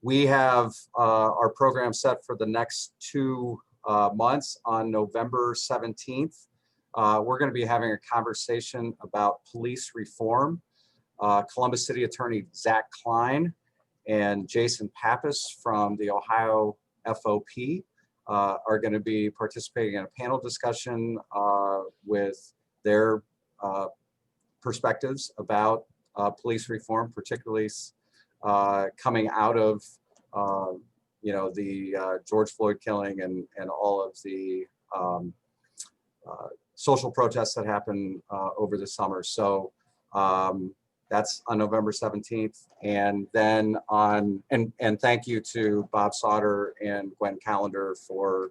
We have our program set for the next 2 months. On November 17th, we're going to be having a conversation about police reform. Columbus City Attorney Zach Klein and Jason Pappas from the Ohio FOP are going to be participating in a panel discussion with their perspectives about police reform, particularly coming out of the George Floyd killing and all of the social protests that happened over the summer. So that's on November 17th. And then and thank you to Bob Sauter and Gwen Callender for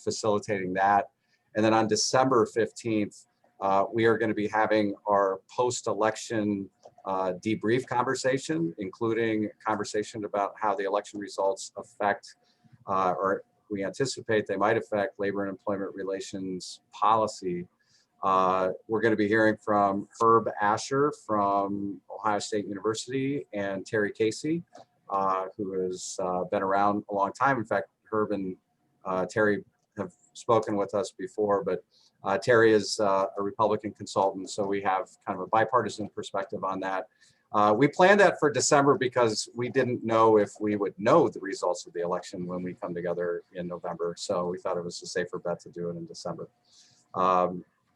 facilitating that. And then on December 15th, we are going to be having our post-election debrief conversation, including conversation about how the election results affect, or we anticipate they might affect, labor and employment relations policy. We're going to be hearing from Herb Asher from Ohio State University and Terry Casey, who has been around a long time. In fact, Herb and Terry have spoken with us before, but Terry is a Republican consultant, so we have kind of a bipartisan perspective on that. We planned that for December because we didn't know if we would know the results of the election when we come together in November, so we thought it was a safer bet to do it in December.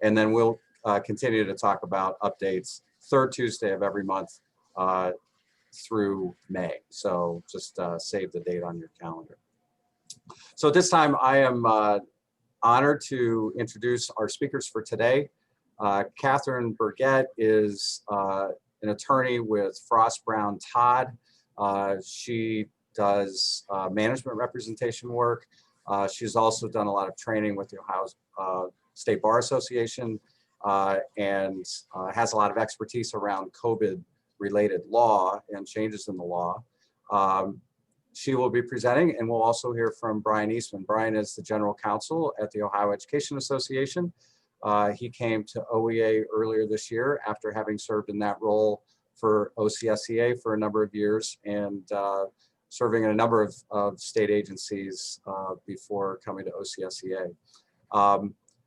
And then we'll continue to talk about updates third Tuesday of every month through May. So just save the date on your calendar. So this time I am honored to introduce our speakers for today. Catherine Burgett is an attorney with Frost Brown Todd. She does management representation work. She's also done a lot of training with the Ohio State Bar Association and has a lot of expertise around COVID-related law and changes in the law. She will be presenting, and we'll also hear from Brian Eastman. Brian is the general counsel at the Ohio Education Association. He came to OEA earlier this year after having served in that role for OCSEA for a number of years and serving in a number of state agencies before coming to OCSEA.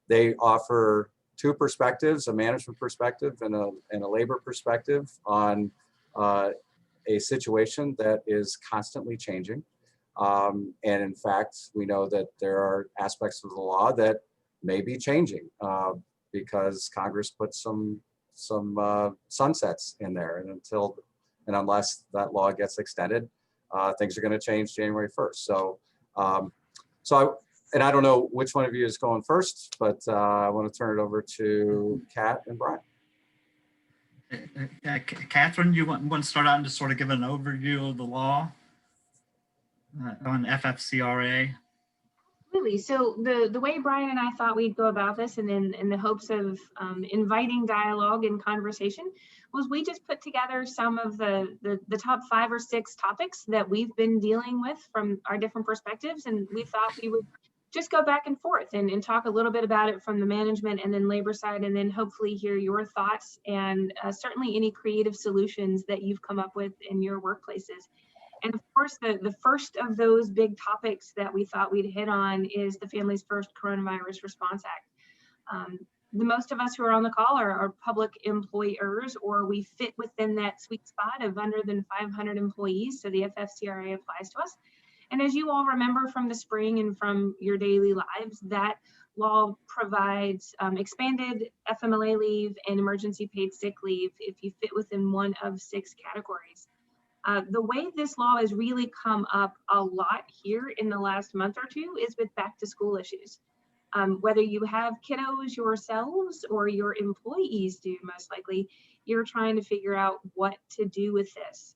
They offer two perspectives, a management perspective and a labor perspective on a situation that is constantly changing. And in fact, we know that there are aspects of the law that may be changing because Congress put some sunsets in there, and unless that law gets extended, things are going to change January 1st. And I don't know which one of you is going first, but I want to turn it over to Kat and Brian. Catherine, you want to start out and just sort of give an overview of the law on FFCRA? Absolutely. So the way Brian and I thought we'd go about this, and in the hopes of inviting dialogue and conversation, was we just put together some of the top 5 or 6 topics that we've been dealing with from our different perspectives, and we thought we would just go back and forth and talk a little bit about it from the management and then labor side, and then hopefully hear your thoughts and certainly any creative solutions that you've come up with in your workplaces. And of course, the first of those big topics that we thought we'd hit on is the Families First Coronavirus Response Act. The most of us who are on the call are public employers, or we fit within that sweet spot of under than 500 employees, so the FFCRA applies to us. And as you all remember from the spring and from your daily lives, that law provides expanded FMLA leave and emergency paid sick leave if you fit within one of 6 categories. The way this law has really come up a lot here in the last month or two is with back to school issues. Whether you have kiddos yourselves or your employees do, most likely, you're trying to figure out what to do with this.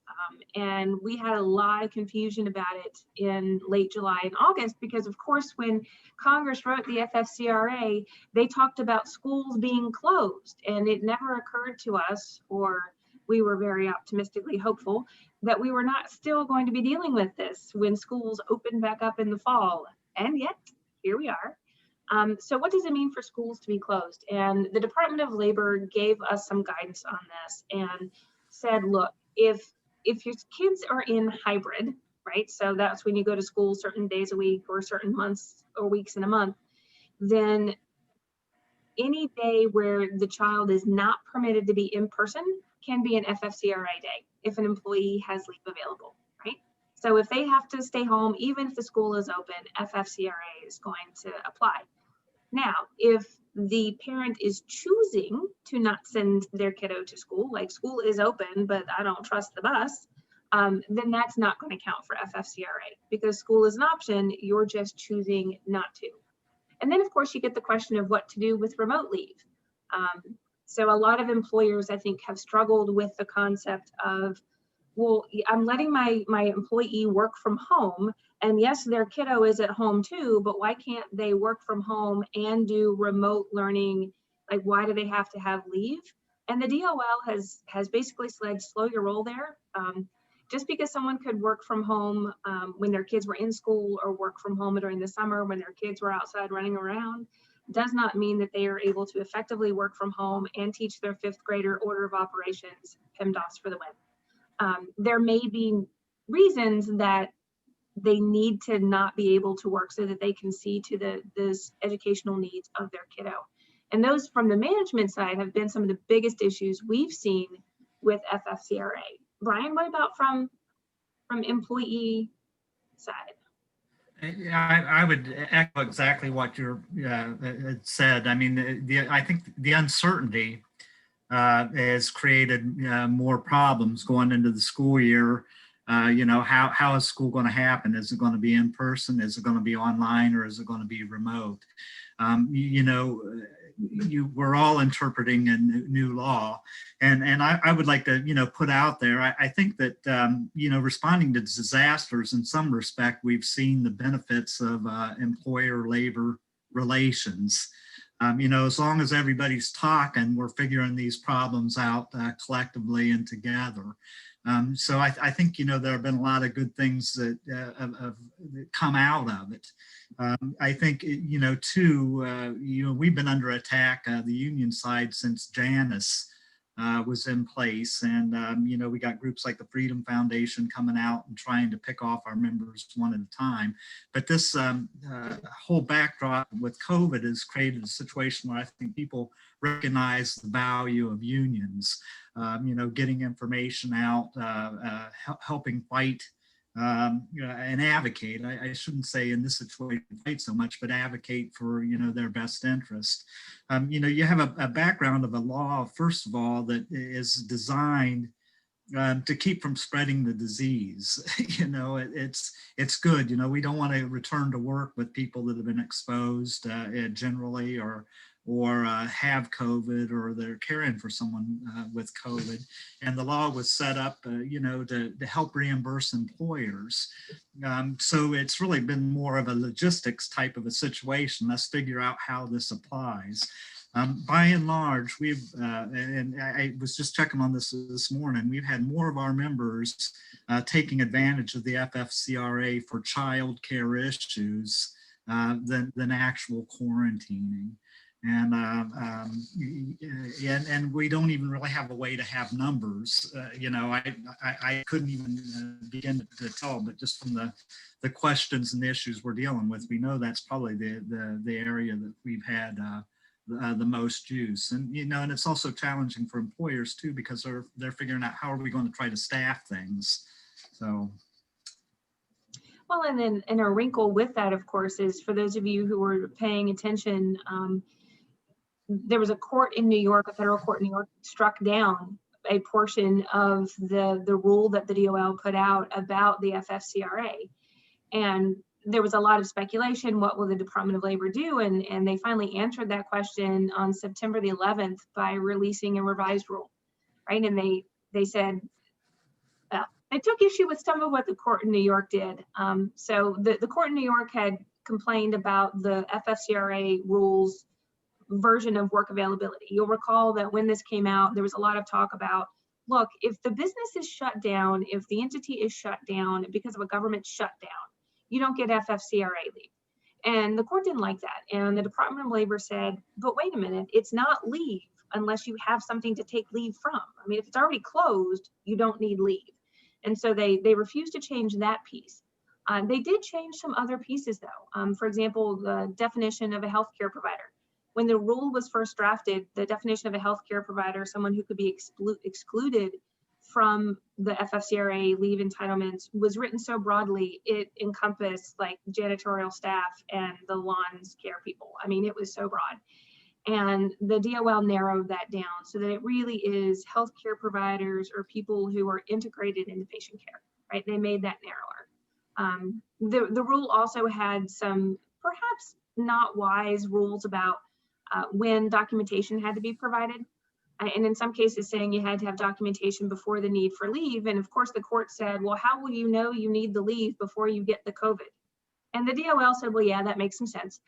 And we had a lot of confusion about it in late July and August, because of course, when Congress wrote the FFCRA, they talked about schools being closed, and it never occurred to us, or we were very optimistically hopeful, that we were not still going to be dealing with this when schools opened back up in the fall. And yet, here we are. So what does it mean for schools to be closed? And the Department of Labor gave us some guidance on this and said, look, if if your kids are in hybrid, right? So that's when you go to school certain days a week or certain months or weeks in a month, then any day where the child is not permitted to be in person can be an FFCRA day if an employee has leave available, right? So if they have to stay home, even if the school is open, FFCRA is going to apply. Now, if the parent is choosing to not send their kiddo to school, like school is open, but I don't trust the bus, then that's not going to count for FFCRA because school is an option. You're just choosing not to. And then, of course, you get the question of what to do with remote leave. So a lot of employers, I think, have struggled with the concept of, well, I'm letting my employee work from home, and yes, their kiddo is at home too, but why can't they work from home and do remote learning? Like, why do they have to have leave? And the DOL has basically said, slow your roll there. Just because someone could work from home when their kids were in school or work from home during the summer when their kids were outside running around does not mean that they are able to effectively work from home and teach their fifth grader order of operations, PEMDAS for the win. There may be reasons that they need to not be able to work so that they can see to the educational needs of their kiddo. And those from the management side have been some of the biggest issues we've seen with FFCRA. Brian, what about from employee side? I would echo exactly what you said. I mean, I think the uncertainty has created more problems going into the school year. How is school going to happen? Is it going to be in person? Is it going to be online, or is it going to be remote? We're all interpreting a new law, and I would like to put out there. I think that responding to disasters in some respect, we've seen the benefits of employer labor relations. As long as everybody's talking, we're figuring these problems out collectively and together. So I think, there have been a lot of good things that have come out of it. I think, we've been under attack, the union side, since Janus was in place. And, we got groups like the Freedom Foundation coming out and trying to pick off our members one at a time. But this whole backdrop with COVID has created a situation where I think people recognize the value of unions, getting information out, helping fight and advocate. I shouldn't say in this situation fight so much, but advocate for their best interest. You have a background of a law, first of all, that is designed to keep from spreading the disease. It's good. We don't want to return to work with people that have been exposed generally, or have COVID, or they're caring for someone with COVID. And the law was set up, to help reimburse employers. So it's really been more of a logistics type of a situation. Let's figure out how this applies. By and large, and I was just checking on this morning, we've had more of our members taking advantage of the FFCRA for child care issues than actual quarantining. And we don't even really have a way to have numbers. I couldn't even begin to tell, but just from the questions and the issues we're dealing with, we know that's probably the area that we've had the most use. And and it's also challenging for employers too, because they're figuring out how are we going to try to staff things. So. Well, and then a wrinkle with that, of course, is for those of you who were paying attention. There was a court in New York, a federal court in New York, struck down a portion of the rule that the DOL put out about the FFCRA. And there was a lot of speculation, what will the Department of Labor do? And they finally answered that question on September the 11th by releasing a revised rule, right? And they said, they took issue with some of what the court in New York did. So the court in New York had complained about the FFCRA rules version of work availability. You'll recall that when this came out, there was a lot of talk about, look, if the business is shut down, if the entity is shut down because of a government shutdown, you don't get FFCRA leave. And the court didn't like that. And the Department of Labor said, but wait a minute, it's not leave unless you have something to take leave from. I mean, if it's already closed, you don't need leave. And so they refused to change that piece. They did change some other pieces though. For example, the definition of a healthcare provider. When the rule was first drafted, the definition of a healthcare provider, someone who could be excluded from the FFCRA leave entitlements, was written so broadly, it encompassed like janitorial staff and the lawns care people. I mean, it was so broad. And the DOL narrowed that down so that it really is healthcare providers or people who are integrated into patient care, right? They made that narrower. The rule also had some perhaps not wise rules about when documentation had to be provided. And in some cases saying you had to have documentation before the need for leave. And of course the court said, well, how will you know you need the leave before you get the COVID? And the DOL said, well, yeah, that makes some sense.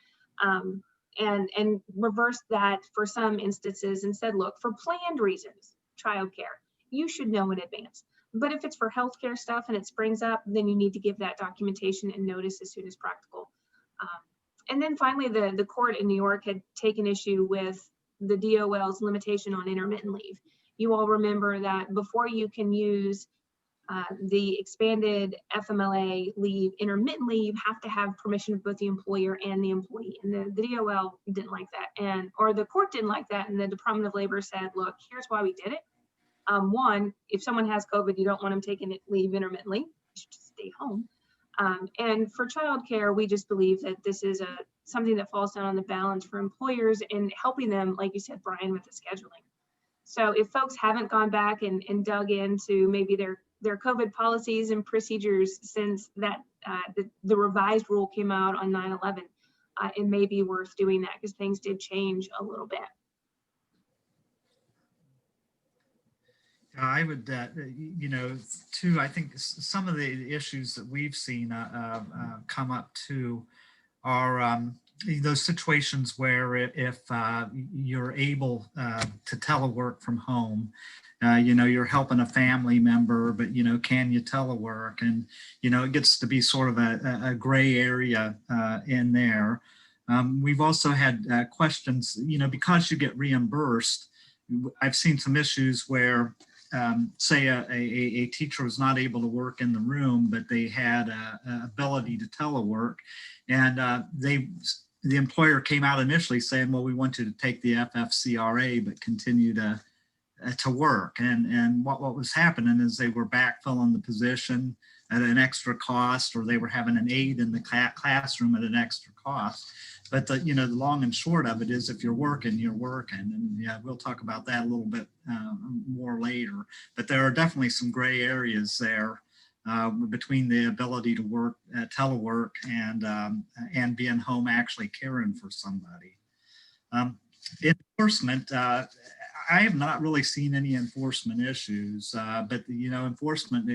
And reversed that for some instances and said, look, for planned reasons, childcare, you should know in advance. But if it's for healthcare stuff and it springs up, then you need to give that documentation and notice as soon as practical. And then finally, the court in New York had taken issue with the DOL's limitation on intermittent leave. You all remember that before you can use the expanded FMLA leave, intermittent leave, have to have permission of both the employer and the employee. And the DOL didn't like that, or the court didn't like that. And the Department of Labor said, look, here's why we did it. One, if someone has COVID, you don't want them taking leave intermittently, you should just stay home. And for childcare, we just believe that this is something that falls down on the balance for employers in helping them, like you said, Brian, with the scheduling. So if folks haven't gone back and dug into maybe their COVID policies and procedures since that the revised rule came out on 9/11, it may be worth doing that because things did change a little bit. I would, too, I think some of the issues that we've seen come up too are those situations where if you're able to telework from home, you're helping a family member, but, can you telework? And, it gets to be sort of a gray area in there. We've also had questions, because you get reimbursed. I've seen some issues where say a teacher was not able to work in the room, but they had a ability to telework, and the employer came out initially saying, well, we want you to take the FFCRA, but continue to work. And what was happening is they were backfilling the position at an extra cost, or they were having an aide in the classroom at an extra cost. But the long and short of it is, if you're working, you're working. And yeah, we'll talk about that a little bit more later. But there are definitely some gray areas there between the ability to work, telework, and being home actually caring for somebody. Enforcement, I have not really seen any enforcement issues, but enforcement,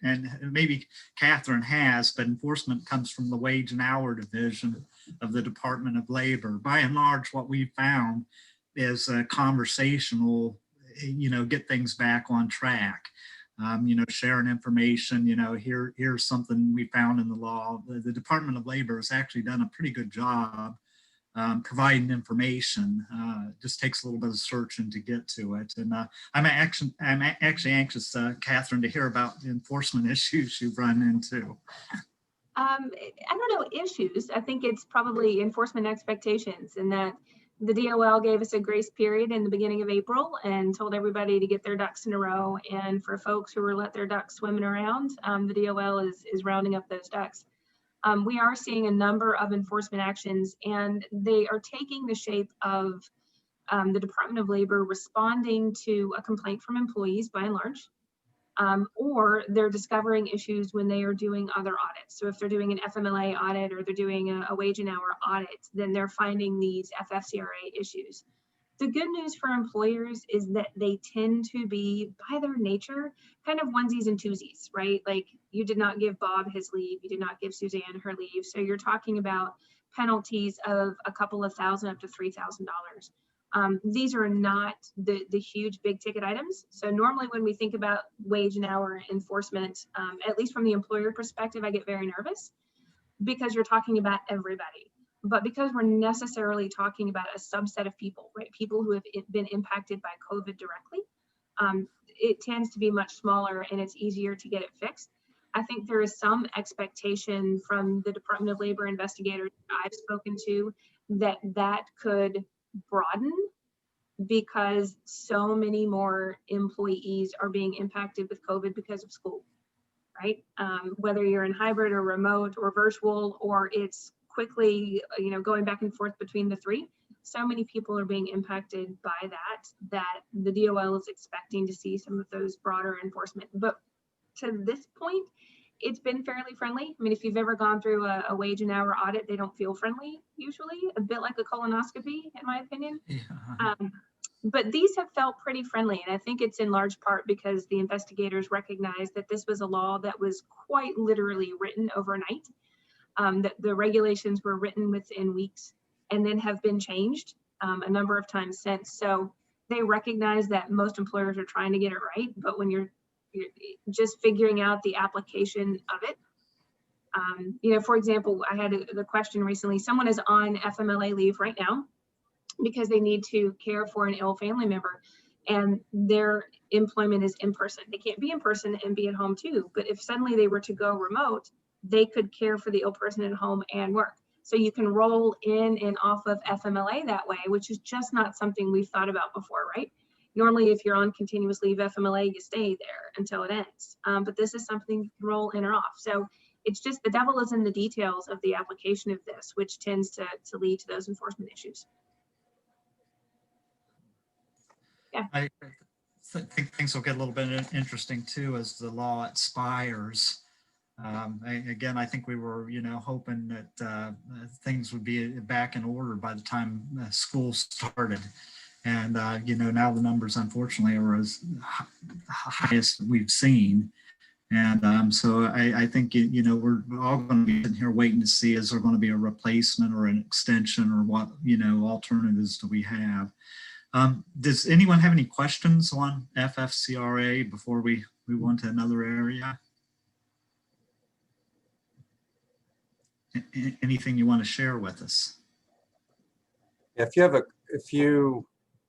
and maybe Catherine has, but enforcement comes from the Wage and Hour Division of the Department of Labor. By and large, what we've found is conversational, get things back on track. Sharing information, here's something we found in the law. The Department of Labor has actually done a pretty good job providing information. Just takes a little bit of searching to get to it. And I'm actually anxious, Catherine, to hear about the enforcement issues you've run into. I don't know issues. I think it's probably enforcement expectations, and that the DOL gave us a grace period in the beginning of April and told everybody to get their ducks in a row. And for folks who were let their ducks swimming around, the DOL is rounding up those ducks. We are seeing a number of enforcement actions, and they are taking the shape of the Department of Labor responding to a complaint from employees by and large, or they're discovering issues when they are doing other audits. So if they're doing an FMLA audit or they're doing a wage and hour audit, then they're finding these FFCRA issues. The good news for employers is that they tend to be, by their nature, kind of onesies and twosies, right? Like, you did not give Bob his leave, you did not give Suzanne her leave. So you're talking about penalties of a couple of thousand up to $3,000. These are not the huge big ticket items. So normally when we think about wage and hour enforcement, at least from the employer perspective, I get very nervous because you're talking about everybody. But because we're necessarily talking about a subset of people, right? People who have been impacted by COVID directly, it tends to be much smaller and it's easier to get it fixed. I think there is some expectation from the Department of Labor investigators I've spoken to that that could broaden because so many more employees are being impacted with COVID because of school, right? Whether you're in hybrid or remote or virtual, or it's quickly, going back and forth between the three. So many people are being impacted by that the DOL is expecting to see some of those broader enforcement. But to this point, it's been fairly friendly. I mean, if you've ever gone through a wage and hour audit, they don't feel friendly usually, a bit like a colonoscopy, in my opinion. Yeah. But these have felt pretty friendly. And I think it's in large part because the investigators recognized that this was a law that was quite literally written overnight, that the regulations were written within weeks and then have been changed a number of times since. So they recognize that most employers are trying to get it right, but when you're just figuring out the application of it. For example, I had the question recently, someone is on FMLA leave right now because they need to care for an ill family member and their employment is in person. They can't be in person and be at home too, but if suddenly they were to go remote, they could care for the ill person at home and work. So you can roll in and off of FMLA that way, which is just not something we've thought about before, right? Normally, if you're on continuous leave FMLA, you stay there until it ends. But this is something you can roll in or off. So it's just the devil is in the details of the application of this, which tends to lead to those enforcement issues. Yeah. I think things will get a little bit interesting too as the law expires. Again, I think we were, hoping that things would be back in order by the time school started. And, now the numbers, unfortunately, are as highest we've seen. And so I think, we're all going to be sitting here waiting to see, is there going to be a replacement or an extension or what, alternatives do we have? Does anyone have any questions on FFCRA before we move on to another area? Anything you want to share with us? If you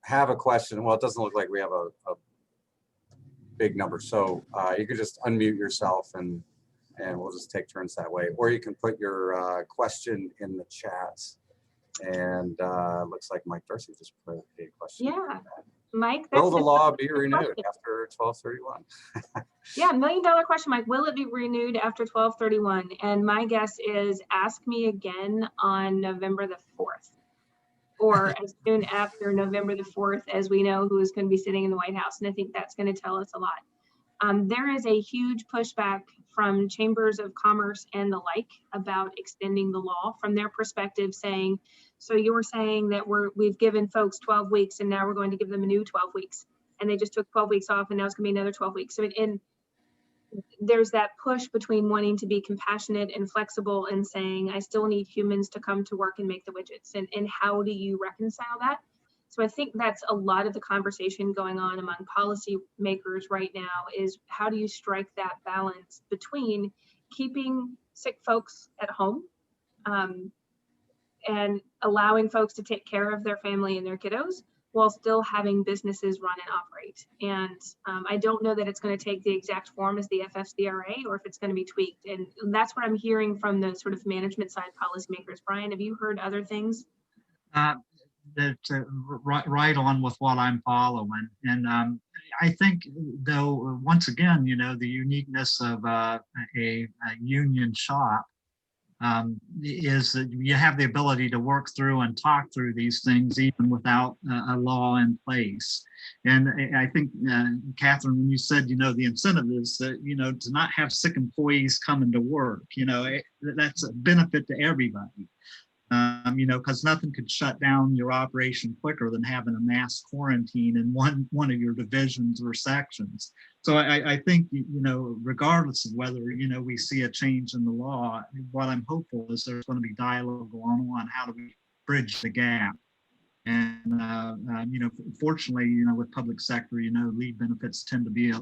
have a question, well, it doesn't look like we have a big number, so you could just unmute yourself and we'll just take turns that way, or you can put your question in the chat. And looks like Mike Darcy just put a question. Yeah, Mike. Will the law be renewed after 12/31? Yeah, $1 million question, Mike. Will it be renewed after 12/31? And my guess is ask me again on November the 4th, or as soon after November the 4th, as we know who is going to be sitting in the White House. And I think that's going to tell us a lot. There is a huge pushback from chambers of commerce and the like about extending the law from their perspective, saying, so you're saying that we've given folks 12 weeks and now we're going to give them a new 12 weeks. And they just took 12 weeks off and now it's gonna be another 12 weeks. So there's that push between wanting to be compassionate and flexible and saying, I still need humans to come to work and make the widgets. And how do you reconcile that? So I think that's a lot of the conversation going on among policymakers right now is how do you strike that balance between keeping sick folks at home and allowing folks to take care of their family and their kiddos while still having businesses run and operate. And I don't know that it's going to take the exact form as the FFCRA or if it's going to be tweaked. And that's what I'm hearing from the sort of management side policymakers. Brian, have you heard other things? That's right on with what I'm following. And I think, though, once again, the uniqueness of a union shop is that you have the ability to work through and talk through these things even without a law in place. And I think, Catherine, when you said, the incentive is that, to not have sick employees coming to work, that's a benefit to everybody. Because nothing could shut down your operation quicker than having a mass quarantine in one of your divisions or sections. So I think, regardless of whether, we see a change in the law, what I'm hopeful is there's going to be dialogue going on how do we bridge the gap. And, fortunately, with public sector, leave benefits tend to be, a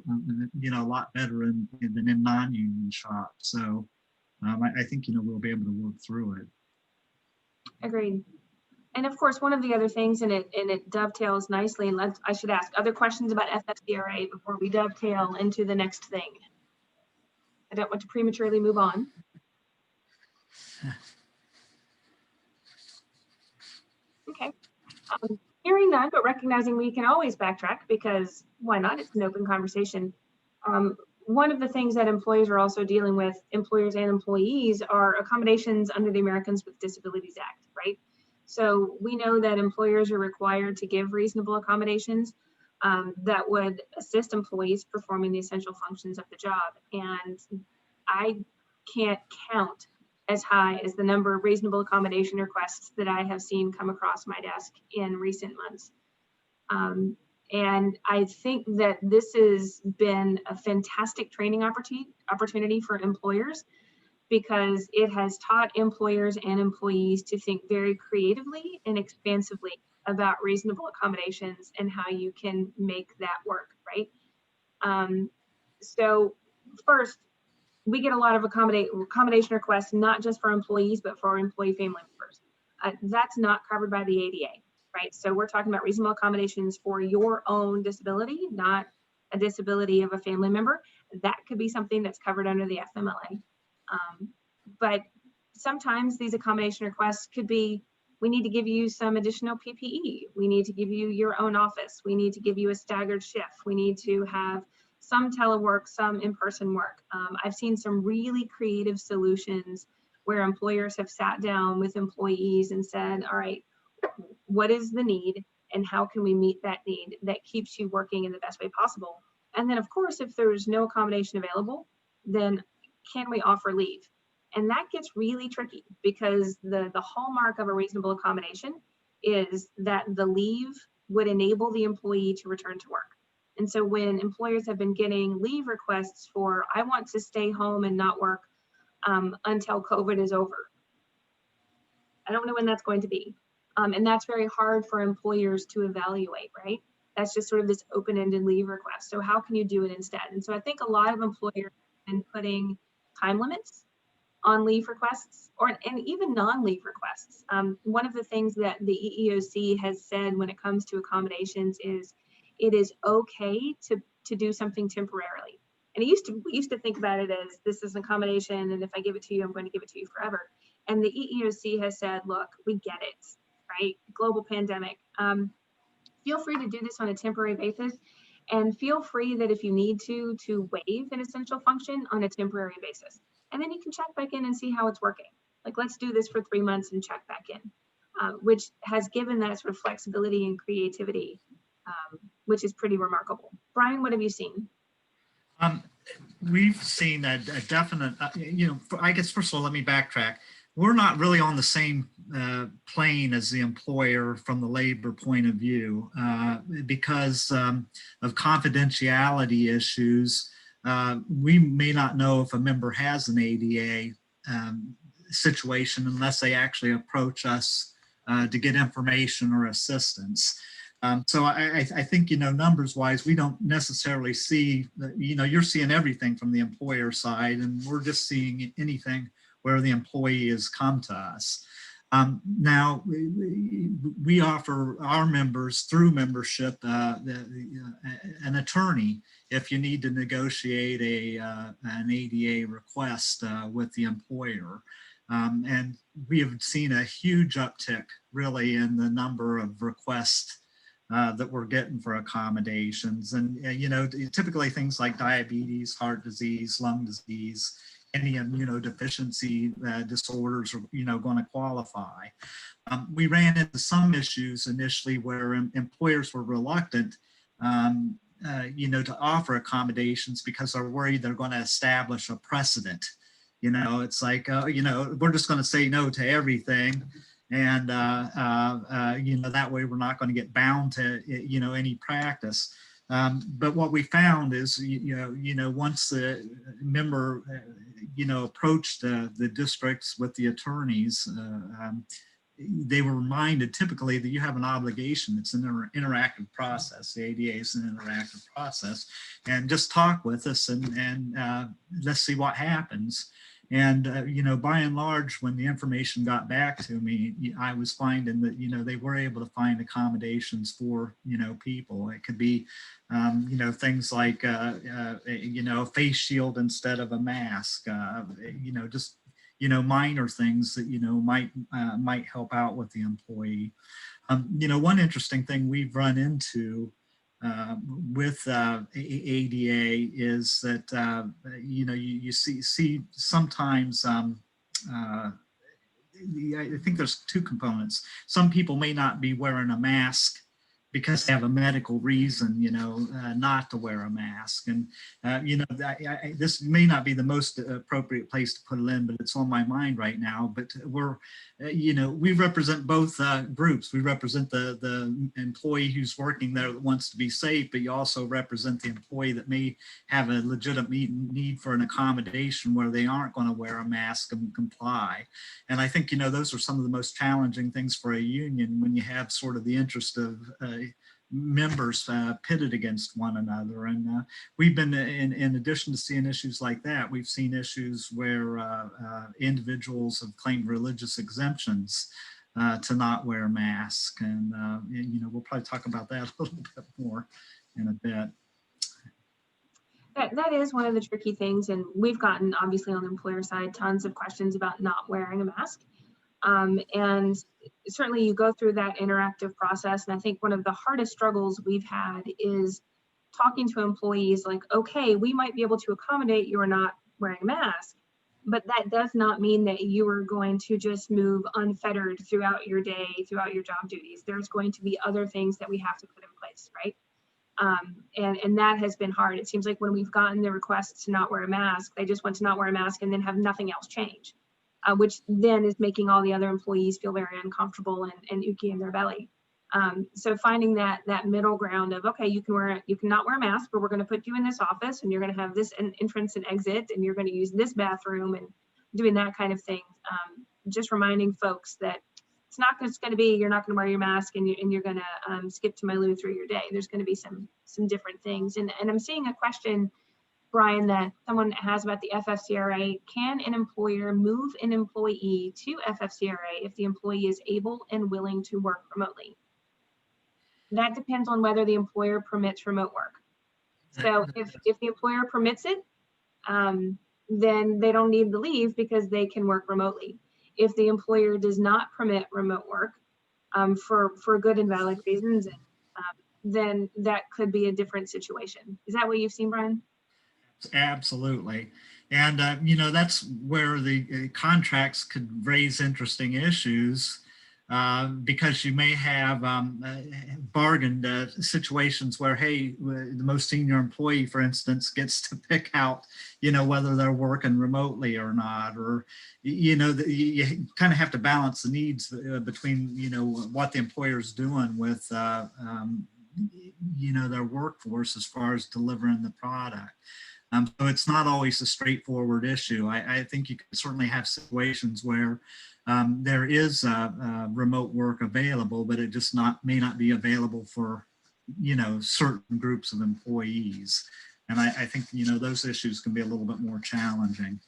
lot better than in non-union shops. So I think, we'll be able to work through it. Agreed. And of course, one of the other things, and it dovetails nicely, and I should ask other questions about FFCRA before we dovetail into the next thing. I don't want to prematurely move on. Okay. Hearing none, but recognizing we can always backtrack, because why not? It's an open conversation. One of the things that employers are also dealing with, employers and employees, are accommodations under the Americans with Disabilities Act, right? So we know that employers are required to give reasonable accommodations that would assist employees performing the essential functions of the job. And I can't count as high as the number of reasonable accommodation requests that I have seen come across my desk in recent months. And I think that this has been a fantastic training opportunity for employers, because it has taught employers and employees to think very creatively and expansively about reasonable accommodations and how you can make that work, right? So first, we get a lot of accommodation requests, not just for employees, but for our employee family members. That's not covered by the ADA, right? So we're talking about reasonable accommodations for your own disability, not a disability of a family member. That could be something that's covered under the FMLA. But sometimes these accommodation requests could be, we need to give you some additional PPE. We need to give you your own office. We need to give you a staggered shift. We need to have some telework, some in-person work. I've seen some really creative solutions where employers have sat down with employees and said, all right, what is the need and how can we meet that need that keeps you working in the best way possible? And then of course, if there's no accommodation available, then can we offer leave? And that gets really tricky, because the hallmark of a reasonable accommodation is that the leave would enable the employee to return to work. And so when employers have been getting leave requests for, I want to stay home and not work until COVID is over, I don't know when that's going to be. And that's very hard for employers to evaluate, right? That's just sort of this open-ended leave request. So how can you do it instead? And so I think a lot of employers have been putting time limits on leave requests, and even non-leave requests. One of the things that the EEOC has said when it comes to accommodations is it is okay to do something temporarily. And we used to think about it as, this is an accommodation, and if I give it to you, I'm going to give it to you forever. And the EEOC has said, look, we get it, right? Global pandemic. Feel free to do this on a temporary basis, and feel free that if you need to waive an essential function on a temporary basis. And then you can check back in and see how it's working. Like, let's do this for 3 months and check back in, which has given that sort of flexibility and creativity, which is pretty remarkable. Brian, what have you seen? We've seen a definite, I guess, first of all, let me backtrack. We're not really on the same plane as the employer from the labor point of view because of confidentiality issues. We may not know if a member has an ADA situation unless they actually approach us to get information or assistance. So I think, numbers wise, we don't necessarily see, you're seeing everything from the employer side, and we're just seeing anything where the employee has come to us. Now, we offer our members through membership an attorney if you need to negotiate an ADA request with the employer. And we have seen a huge uptick really in the number of requests that we're getting for accommodations. And, typically things like diabetes, heart disease, lung disease, any immunodeficiency disorders are, going to qualify. We ran into some issues initially where employers were reluctant, to offer accommodations because they're worried they're going to establish a precedent. It's like, we're just going to say no to everything. And, that way we're not going to get bound to, any practice. But what we found is, once the member, approached the districts with the attorneys, they were reminded typically that you have an obligation. It's an interactive process. The ADA is an interactive process, and just talk with us and let's see what happens. And, you know, by and large, when the information got back to me, I was finding that, you know, they were able to find accommodations for, you know, people. It could be, you know, things like, you know, a face shield instead of a mask, you know, just, you know, minor things that, you know, might help out with the employee. You know, one interesting thing we've run into with ADA is that you know, you see sometimes I think there's two components. Some people may not be wearing a mask because they have a medical reason, you know, not to wear a mask. And, you know, this may not be the most appropriate place to put it in, but it's on my mind right now. But we're, you know, we represent both groups. We represent the employee who's working there that wants to be safe, but you also represent the employee that may have a legitimate need for an accommodation where they aren't going to wear a mask and comply. And I think, you know, those are some of the most challenging things for a union when you have sort of the interest of members pitted against one another. And we've been, in addition to seeing issues like that, we've seen issues where individuals have claimed religious exemptions to not wear masks. And, you know, we'll probably talk about that a little bit more in a bit. That is one of the tricky things. And we've gotten, obviously on the employer side, tons of questions about not wearing a mask. And certainly you go through that interactive process. And I think one of the hardest struggles we've had is talking to employees like, okay, we might be able to accommodate you or not wearing a mask, but that does not mean that you are going to just move unfettered throughout your day, throughout your job duties. There's going to be other things that we have to put in place, right? And that has been hard. It seems like when we've gotten the requests to not wear a mask, they just want to not wear a mask and then have nothing else change. Which then is making all the other employees feel very uncomfortable and icky in their belly. So finding that middle ground of, okay, you can not wear a mask, but we're going to put you in this office and you're going to have this entrance and exit and you're going to use this bathroom and doing that kind of thing. Just reminding folks that it's not just going to be, you're not going to wear your mask and you're going to skip to my loo through your day. There's going to be some different things. And I'm seeing a question, Brian, that someone has about the FFCRA. Can an employer move an employee to FFCRA if the employee is able and willing to work remotely? That depends on whether the employer permits remote work. So if the employer permits it, then they don't need to leave because they can work remotely. If the employer does not permit remote work for good and valid reasons, then that could be a different situation. Is that what you've seen, Brian? Absolutely. And, you know, that's where the contracts could raise interesting issues because you may have bargained situations where, hey, the most senior employee, for instance, gets to pick out, you know, whether they're working remotely or not, or, you know, you kind of have to balance the needs between, you know, what the employer's doing with, you know, their workforce as far as delivering the product. So it's not always a straightforward issue. I think you can certainly have situations where there is remote work available, but it just may not be available for, you know, certain groups of employees. And I think, you know, those issues can be a little bit more challenging.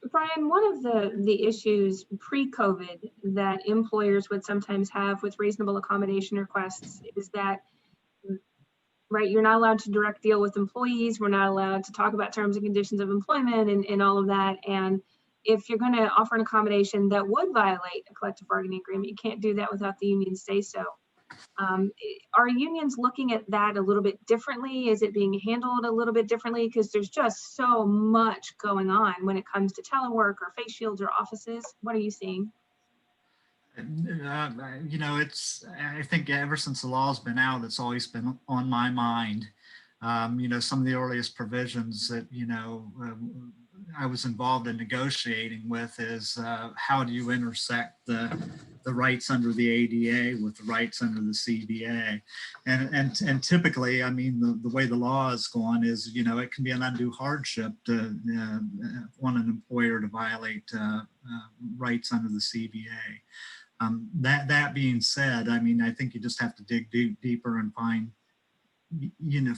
Brian, one of the issues pre-COVID that employers would sometimes have with reasonable accommodation requests is that, right, you're not allowed to direct deal with employees. We're not allowed to talk about terms and conditions of employment and all of that. And if you're going to offer an accommodation that would violate a collective bargaining agreement, you can't do that without the union say so. Are unions looking at that a little bit differently? Is it being handled a little bit differently? Because there's just so much going on when it comes to telework or face shields or offices. What are you seeing? You know, I think ever since the law's been out, it's always been on my mind. You know, some of the earliest provisions that, you know, I was involved in negotiating with is how do you intersect the rights under the ADA with the rights under the CBA? And typically, I mean, the way the law is going is, you know, it can be an undue hardship to want an employer to violate rights under the CBA. That being said, I mean, I think you just have to dig deeper and find, you know,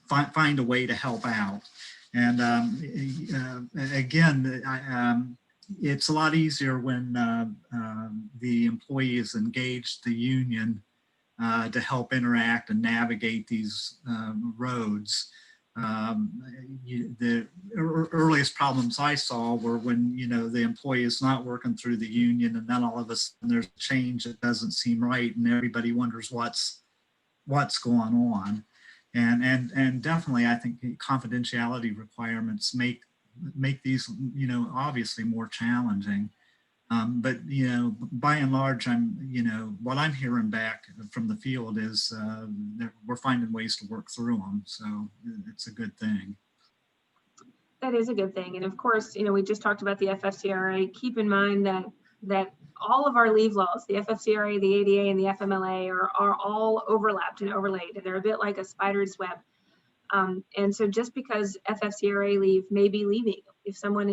find a way to help out. And again, it's a lot easier when the employee is engaged the union to help interact and navigate these roads. The earliest problems I saw were when, the employee is not working through the union, and then all of a sudden there's a change that doesn't seem right, and everybody wonders what's going on. And definitely, I think confidentiality requirements make these, obviously more challenging. But, by and large, what I'm hearing back from the field is that we're finding ways to work through them. So it's a good thing. That is a good thing. And of course, we just talked about the FFCRA. Keep in mind that all of our leave laws, the FFCRA, the ADA, and the FMLA are all overlapped and overlaid. They're a bit like a spider's web. And so just because FFCRA leave may be leaving, if someone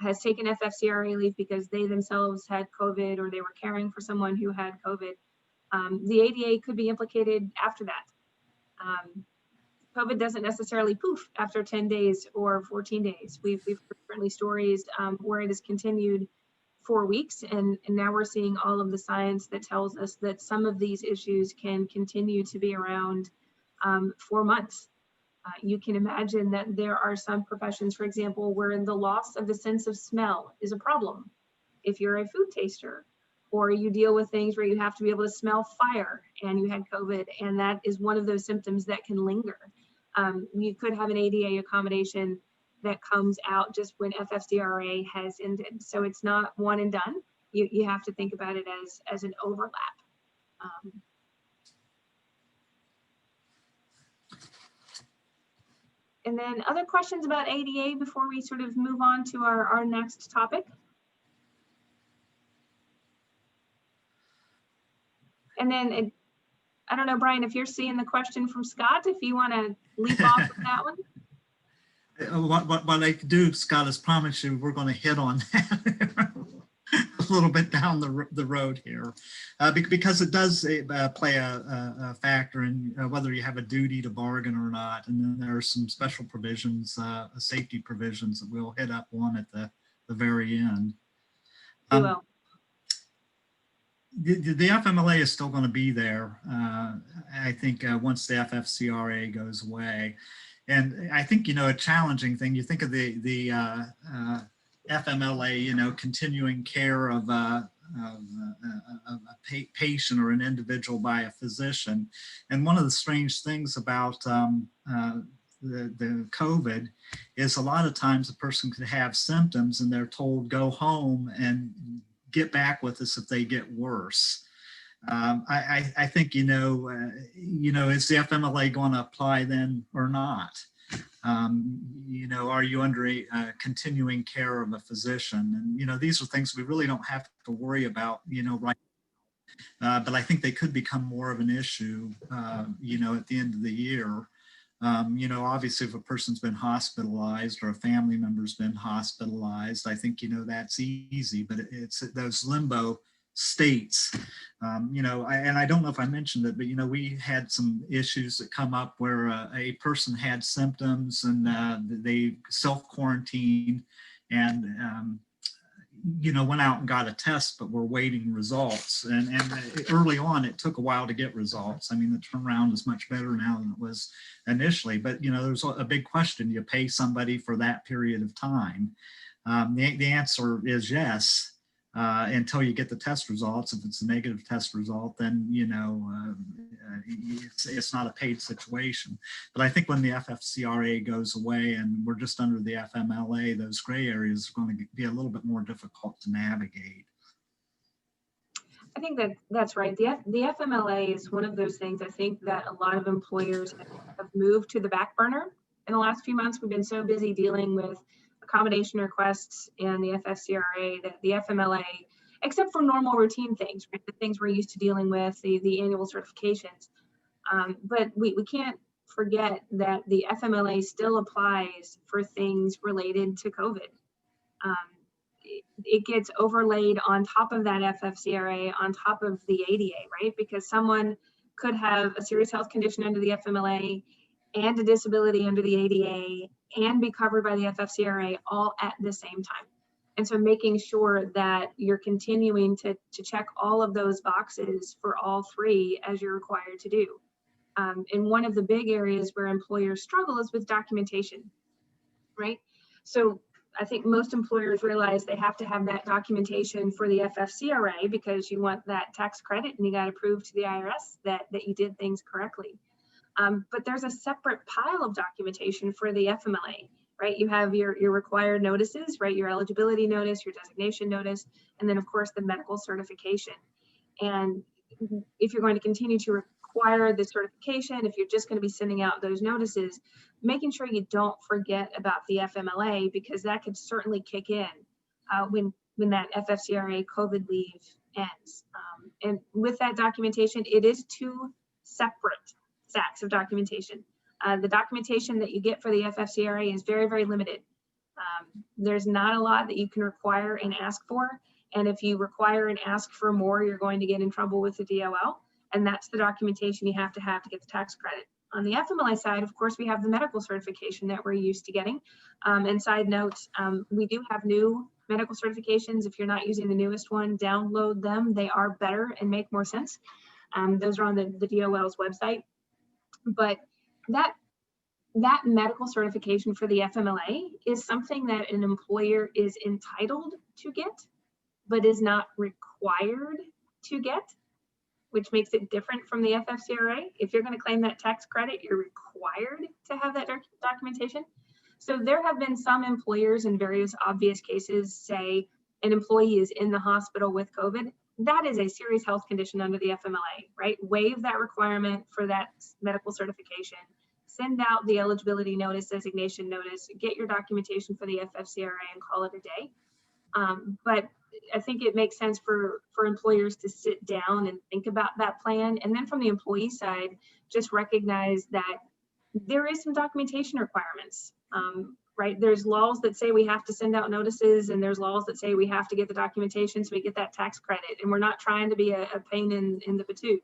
has taken FFCRA leave because they themselves had COVID or they were caring for someone who had COVID, the ADA could be implicated after that. COVID doesn't necessarily poof after 10 days or 14 days. We've heard certainly stories where it has continued for weeks, and now we're seeing all of the science that tells us that some of these issues can continue to be around for months. You can imagine that there are some professions, for example, where the loss of the sense of smell is a problem. If you're a food taster, or you deal with things where you have to be able to smell fire and you had COVID, and that is one of those symptoms that can linger. You could have an ADA accommodation that comes out just when FFCRA has ended. So it's not one and done. You have to think about it as an overlap. And then other questions about ADA before we sort of move on to our next topic? And then I don't know, Brian, if you're seeing the question from Scott, if you want to leap off of that one. What I could do, Scott, is promise you we're going to hit on that a little bit down the road here, because it does play a factor in whether you have a duty to bargain or not. And then there are some special provisions, safety provisions that we'll hit up on at the very end. The FMLA is still going to be there, I think, once the FFCRA goes away. And I think, a challenging thing, you think of the FMLA, continuing care of a patient or an individual by a physician. And one of the strange things about the COVID is a lot of times a person could have symptoms and they're told go home and get back with us if they get worse. I think, is the FMLA going to apply then or not? Are you under a continuing care of a physician? And, these are things we really don't have to worry about, right now. But I think they could become more of an issue, at the end of the year. Obviously, if a person's been hospitalized or a family member's been hospitalized, I think, that's easy, but it's those limbo states, and I don't know if I mentioned it, but, we had some issues that come up where a person had symptoms and they self-quarantined and, went out and got a test, but were waiting results. And early on, it took a while to get results. I mean, the turnaround is much better now than it was initially, but, there's a big question. You pay somebody for that period of time? The answer is yes. Until you get the test results. If it's a negative test result, then, it's not a paid situation. But I think when the FFCRA goes away and we're just under the FMLA, those gray areas are going to be a little bit more difficult to navigate. I think that's right. The FMLA is one of those things I think that a lot of employers have moved to the back burner. In the last few months, we've been so busy dealing with accommodation requests and the FFCRA, the FMLA, except for normal routine things, right? The things we're used to dealing with, the annual certifications. But we can't forget that the FMLA still applies for things related to COVID. It gets overlaid on top of that FFCRA, on top of the ADA, right? Because someone could have a serious health condition under the FMLA and a disability under the ADA and be covered by the FFCRA all at the same time. And so making sure that you're continuing to check all of those boxes for all three as you're required to do. And one of the big areas where employers struggle is with documentation, right? So I think most employers realize they have to have that documentation for the FFCRA because you want that tax credit and you got to prove to the IRS that you did things correctly. But there's a separate pile of documentation for the FMLA, right? You have your required notices, right? Your eligibility notice, your designation notice, and then of course the medical certification. And if you're going to continue to require the certification, if you're just going to be sending out those notices, making sure you don't forget about the FMLA, because that could certainly kick in when that FFCRA COVID leave ends. And with that documentation, it is 2 separate stacks of documentation. The documentation that you get for the FFCRA is very, very limited. There's not a lot that you can require and ask for. And if you require and ask for more, you're going to get in trouble with the DOL. And that's the documentation you have to get the tax credit. On the FMLA side, of course, we have the medical certification that we're used to getting. And side note, we do have new medical certifications. If you're not using the newest one, download them. They are better and make more sense. Those are on the DOL's website. But that medical certification for the FMLA is something that an employer is entitled to get, but is not required to get, which makes it different from the FFCRA. If you're going to claim that tax credit, you're required to have that documentation. So there have been some employers in various obvious cases say an employee is in the hospital with COVID. That is a serious health condition under the FMLA, right? Waive that requirement for that medical certification, send out the eligibility notice, designation notice, get your documentation for the FFCRA and call it a day. But I think it makes sense for employers to sit down and think about that plan. And then from the employee side, just recognize that there is some documentation requirements, right? There's laws that say we have to send out notices, and there's laws that say we have to get the documentation so we get that tax credit. And we're not trying to be a pain in the patoot.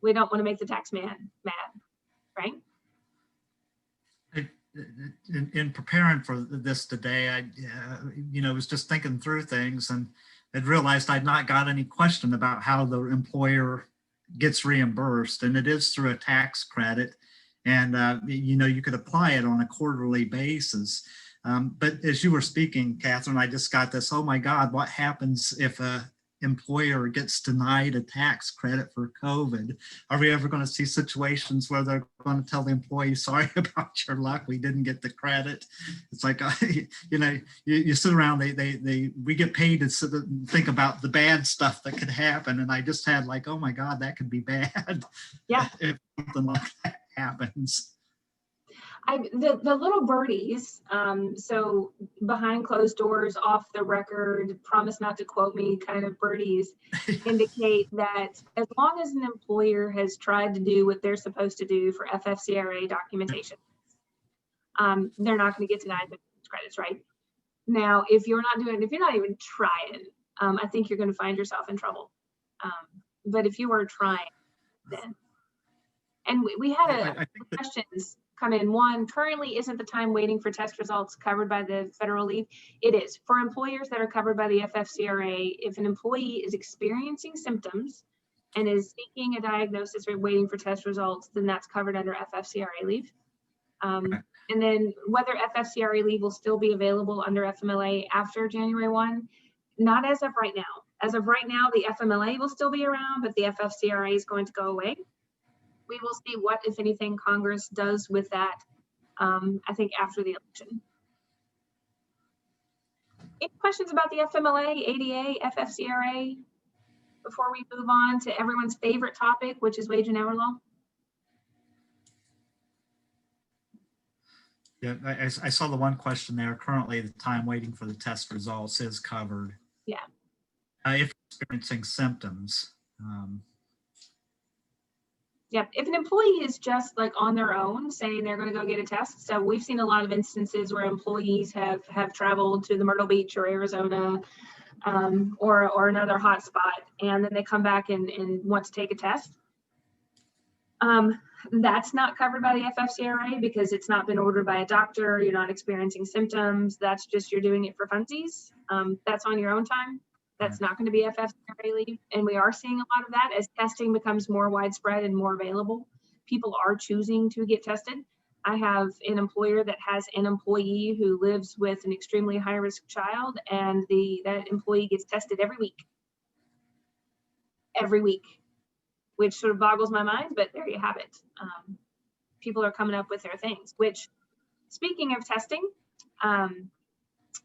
We don't want to make the tax man mad, right? In preparing for this today, I was just thinking through things and had realized I'd not got any question about how the employer gets reimbursed, and it is through a tax credit. And, you could apply it on a quarterly basis. But as you were speaking, Catherine, I just got this, oh my God, what happens if a employer gets denied a tax credit for COVID? Are we ever going to see situations where they're going to tell the employee, sorry about your luck, we didn't get the credit? It's like, you sit around, we get paid to sit and think about the bad stuff that could happen. And I just had like, oh my God, that could be bad. Yeah. If something like that happens. The little birdies, so behind closed doors, off the record, promise not to quote me kind of birdies, indicate that as long as an employer has tried to do what they're supposed to do for FFCRA documentation, they're not going to get denied the credits, right? Now, if you're not even trying, I think you're going to find yourself in trouble. But if you are trying, then. And we had questions come in. One, currently isn't the time waiting for test results covered by the federal leave? It is. For employers that are covered by the FFCRA, if an employee is experiencing symptoms and is seeking a diagnosis or waiting for test results, then that's covered under FFCRA leave. And then whether FFCRA leave will still be available under FMLA after January 1, not as of right now. As of right now, the FMLA will still be around, but the FFCRA is going to go away. We will see what, if anything, Congress does with that, I think, after the election. Any questions about the FMLA, ADA, FFCRA before we move on to everyone's favorite topic, which is wage and hour law? Yeah, I saw the one question there. Currently, the time waiting for the test results is covered. Yeah. If experiencing symptoms. Yep. If an employee is just like on their own saying they're going to go get a test. So we've seen a lot of instances where employees have traveled to the Myrtle Beach or Arizona or another hot spot, and then they come back and want to take a test. That's not covered by the FFCRA because it's not been ordered by a doctor. You're not experiencing symptoms. That's just, you're doing it for funsies. That's on your own time. That's not going to be FFCRA leave. And we are seeing a lot of that as testing becomes more widespread and more available. People are choosing to get tested. I have an employer that has an employee who lives with an extremely high risk child, and that employee gets tested every week, which sort of boggles my mind, but there you have it. People are coming up with their things, which, speaking of testing,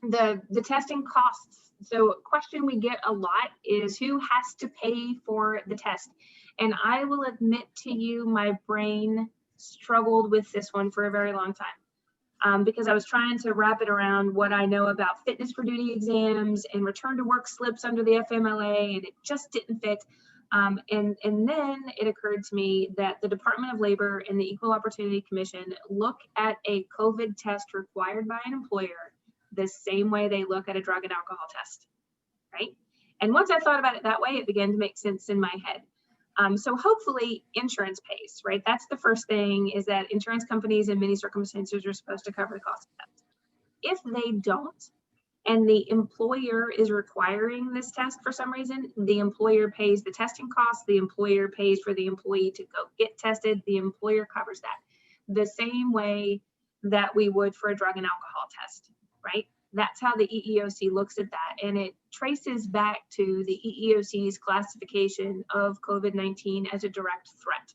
the testing costs. So a question we get a lot is who has to pay for the test? And I will admit to you, my brain struggled with this one for a very long time because I was trying to wrap it around what I know about fitness for duty exams and return to work slips under the FMLA, and it just didn't fit. And then it occurred to me that the Department of Labor and the Equal Opportunity Commission look at a COVID test required by an employer the same way they look at a drug and alcohol test, right? And once I thought about it that way, it began to make sense in my head. So hopefully insurance pays, right? That's the first thing, is that insurance companies in many circumstances are supposed to cover the cost of that. If they don't, and the employer is requiring this test for some reason, the employer pays the testing costs, the employer pays for the employee to go get tested, the employer covers that. The same way that we would for a drug and alcohol test, right? That's how the EEOC looks at that. And it traces back to the EEOC's classification of COVID-19 as a direct threat.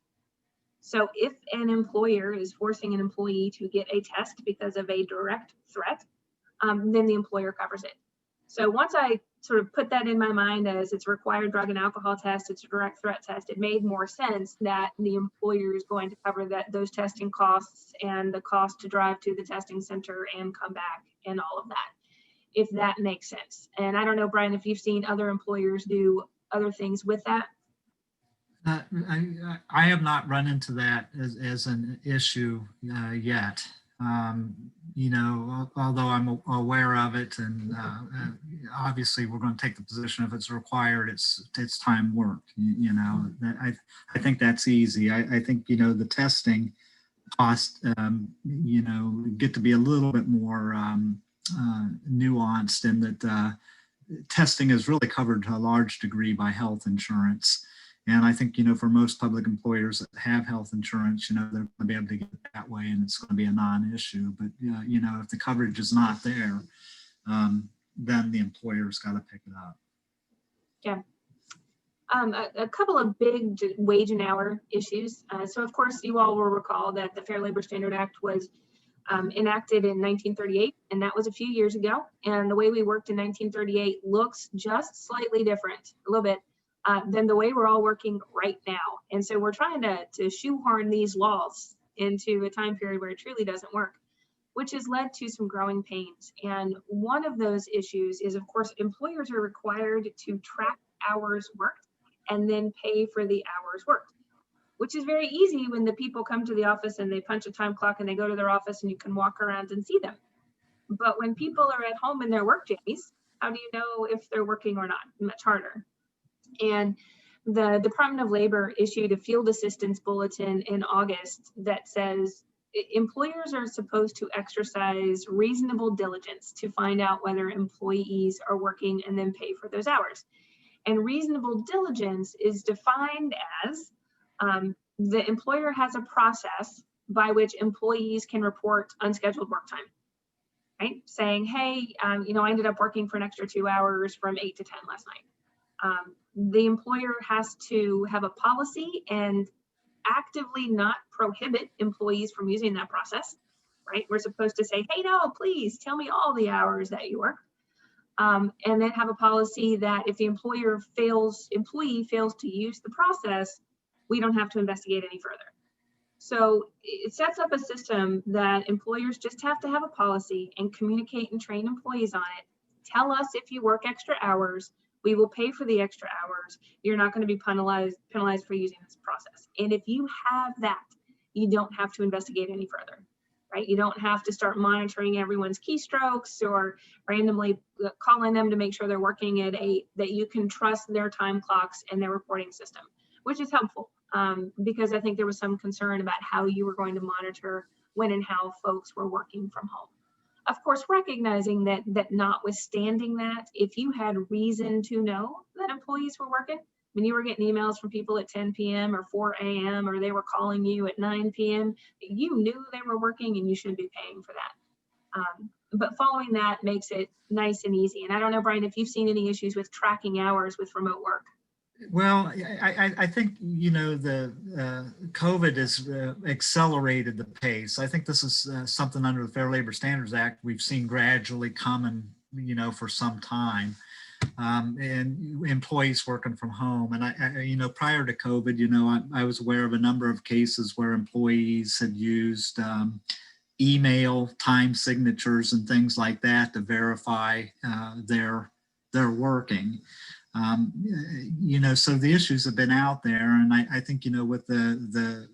So if an employer is forcing an employee to get a test because of a direct threat, then the employer covers it. So once I sort of put that in my mind as it's a required drug and alcohol test, it's a direct threat test, it made more sense that the employer is going to cover those testing costs and the cost to drive to the testing center and come back and all of that, if that makes sense. And I don't know, Brian, if you've seen other employers do other things with that. I have not run into that as an issue yet. You know, although I'm aware of it, and obviously we're going to take the position if it's required, it's time worked. You know, I think that's easy. I think, you know, the testing cost, you know, get to be a little bit more nuanced in that testing is really covered to a large degree by health insurance. And I think, you know, for most public employers that have health insurance, you know, they're going to be able to get it that way and it's going to be a non-issue. But, you know, if the coverage is not there, then the employer's got to pick it up. Yeah. A couple of big wage and hour issues. So, of course, you all will recall that the Fair Labor Standard Act was enacted in 1938, and that was a few years ago. And the way we worked in 1938 looks just slightly different, a little bit, than the way we're all working right now. And so we're trying to shoehorn these laws into a time period where it truly doesn't work, which has led to some growing pains. And one of those issues is, of course, employers are required to track hours worked and then pay for the hours worked, which is very easy when the people come to the office and they punch a time clock and they go to their office and you can walk around and see them. But when people are at home in their work jammies, how do you know if they're working or not? Much harder. And the Department of Labor issued a field assistance bulletin in August that says employers are supposed to exercise reasonable diligence to find out whether employees are working and then pay for those hours. And reasonable diligence is defined as the employer has a process by which employees can report unscheduled work time, right? Saying, hey, you know, I ended up working for an extra 2 hours from 8 to 10 last night. The employer has to have a policy and actively not prohibit employees from using that process, right? We're supposed to say, hey, no, please tell me all the hours that you work. And then have a policy that if the employee fails to use the process, we don't have to investigate any further. So it sets up a system that employers just have to have a policy and communicate and train employees on it. Tell us if you work extra hours. We will pay for the extra hours. You're not going to be penalized for using this process. And if you have that, you don't have to investigate any further, right? You don't have to start monitoring everyone's keystrokes or randomly calling them to make sure they're working at 8, that you can trust their time clocks and their reporting system, which is helpful. because I think there was some concern about how you were going to monitor when and how folks were working from home. Of course, recognizing that notwithstanding that, if you had reason to know that employees were working, when you were getting emails from people at 10 p.m. or 4 a.m. or they were calling you at 9 p.m., you knew they were working and you should be paying for that. But following that makes it nice and easy. And I don't know, Brian, if you've seen any issues with tracking hours with remote work. Well, I think, you know, the COVID has accelerated the pace. I think this is something under the Fair Labor Standards Act we've seen gradually coming, you know, for some time. And employees working from home. And I, you know, prior to COVID, you know, I was aware of a number of cases where employees had used email time signatures and things like that to verify their working. You know, so the issues have been out there, and I think, you know, with the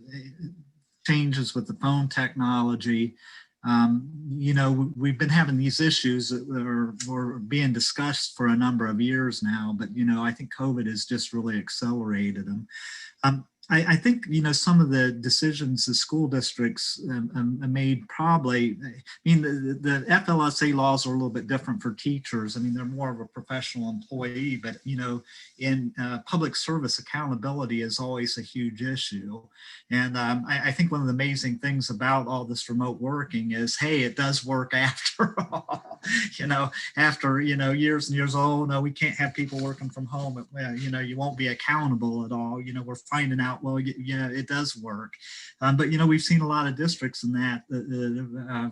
changes with the phone technology, you know, we've been having these issues that were being discussed for a number of years now, but, you know, I think COVID has just really accelerated them. I think, you know, some of the decisions the school districts made probably, I mean, the FLSA laws are a little bit different for teachers. I mean, they're more of a professional employee, but, you know, in public service, accountability is always a huge issue. And I think one of the amazing things about all this remote working is, hey, it does work after all. You know, after, you know, years and years, oh, no, we can't have people working from home. You know, you won't be accountable at all. You know, we're finding out, well, yeah, it does work. But, you know, we've seen a lot of districts in that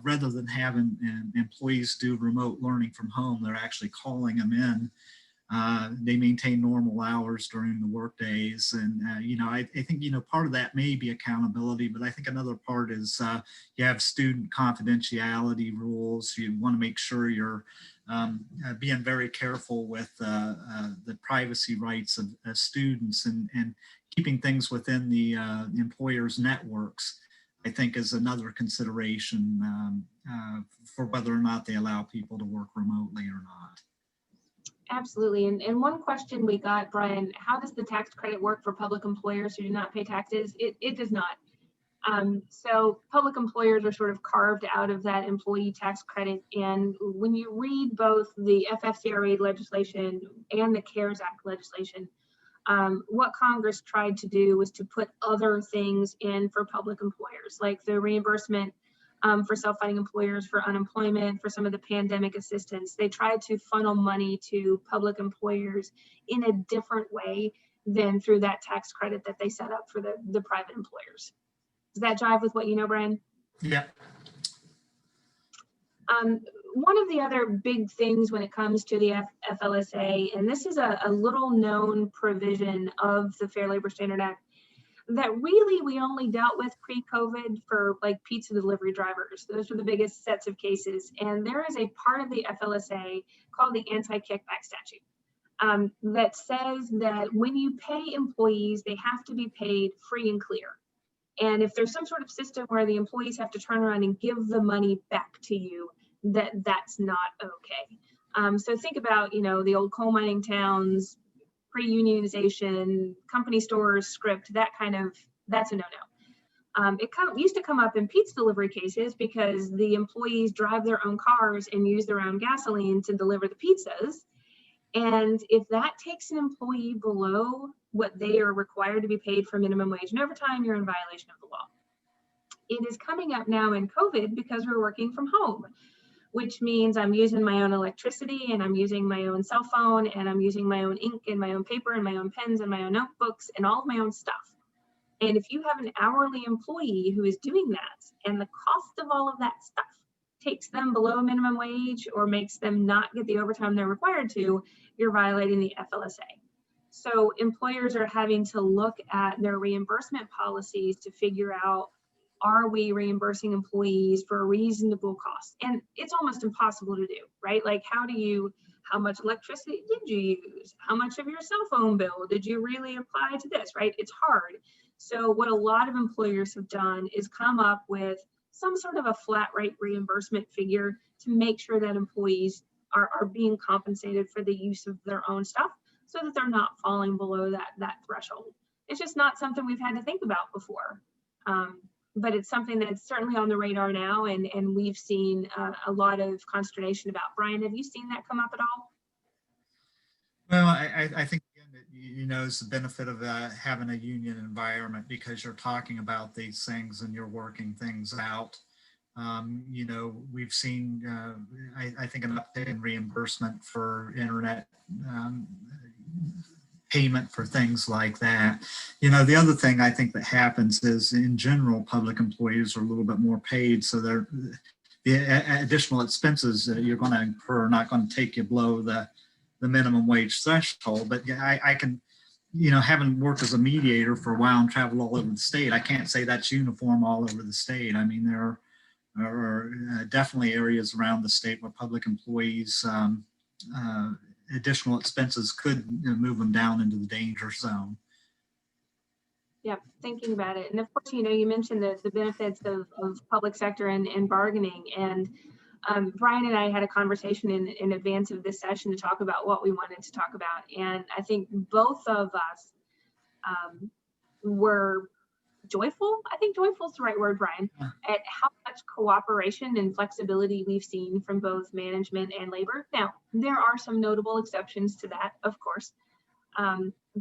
rather than having employees do remote learning from home, they're actually calling them in. They maintain normal hours during the work days. And, you know, I think, you know, part of that may be accountability, but I think another part is you have student confidentiality rules. You want to make sure you're being very careful with the privacy rights of students and keeping things within the employer's networks, I think, is another consideration for whether or not they allow people to work remotely or not. Absolutely. And one question we got, Brian, how does the tax credit work for public employers who do not pay taxes? It does not. So public employers are sort of carved out of that employee tax credit. And when you read both the FFCRA legislation and the CARES Act legislation, what Congress tried to do was to put other things in for public employers, like the reimbursement for self-funding employers for unemployment, for some of the pandemic assistance. They tried to funnel money to public employers in a different way than through that tax credit that they set up for the private employers. Does that jive with what you know, Brian? Yeah. One of the other big things when it comes to the FLSA, and this is a little known provision of the Fair Labor Standard Act that really we only dealt with pre-COVID for like pizza delivery drivers. Those were the biggest sets of cases. And there is a part of the FLSA called the anti-kickback statute that says that when you pay employees, they have to be paid free and clear. And if there's some sort of system where the employees have to turn around and give the money back to you, that's not okay. So think about, you know, the old coal mining towns, pre-unionization, company stores, script, that's a no-no. It used to come up in pizza delivery cases because the employees drive their own cars and use their own gasoline to deliver the pizzas. And if that takes an employee below what they are required to be paid for minimum wage and overtime, you're in violation of the law. It is coming up now in COVID because we're working from home, which means I'm using my own electricity and I'm using my own cell phone and I'm using my own ink and my own paper and my own pens and my own notebooks and all of my own stuff. And if you have an hourly employee who is doing that and the cost of all of that stuff takes them below minimum wage or makes them not get the overtime they're required to, you're violating the FLSA. So employers are having to look at their reimbursement policies to figure out, are we reimbursing employees for a reasonable cost? And it's almost impossible to do, right? Like how much electricity did you use? How much of your cell phone bill did you really apply to this, right? It's hard. So what a lot of employers have done is come up with some sort of a flat rate reimbursement figure to make sure that employees are being compensated for the use of their own stuff so that they're not falling below that threshold. It's just not something we've had to think about before. But it's something that's certainly on the radar now, and we've seen a lot of consternation about. Brian, have you seen that come up at all? Well, I think, again, that, you know, it's the benefit of having a union environment, because you're talking about these things and you're working things out. You know, we've seen, I think, an uptick in reimbursement for internet payment for things like that. You know, the other thing I think that happens is, in general, public employees are a little bit more paid, so the additional expenses that you're going to incur are not going to take you below the minimum wage threshold. But I can, you know, having worked as a mediator for a while and traveled all over the state, I can't say that's uniform all over the state. I mean, there are definitely areas around the state where public employees, additional expenses could, you know, move them down into the danger zone. Yeah, thinking about it. And of course, you know, you mentioned the benefits of public sector and bargaining. And Brian and I had a conversation in advance of this session to talk about what we wanted to talk about. And I think both of us were joyful. I think joyful is the right word, Brian, at how much cooperation and flexibility we've seen from both management and labor. Now, there are some notable exceptions to that, of course.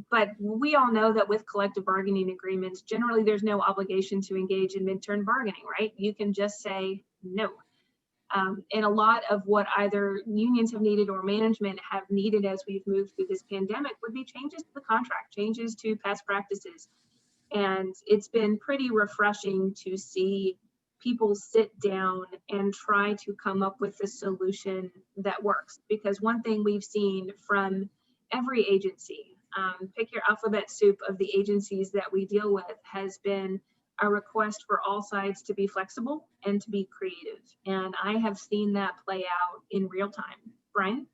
But we all know that with collective bargaining agreements, generally there's no obligation to engage in midterm bargaining, right? You can just say no. And a lot of what either unions have needed or management have needed as we've moved through this pandemic would be changes to the contract, changes to past practices. And it's been pretty refreshing to see people sit down and try to come up with a solution that works. Because one thing we've seen from every agency, pick your alphabet soup of the agencies that we deal with, has been a request for all sides to be flexible and to be creative. And I have seen that play out in real time. Brian?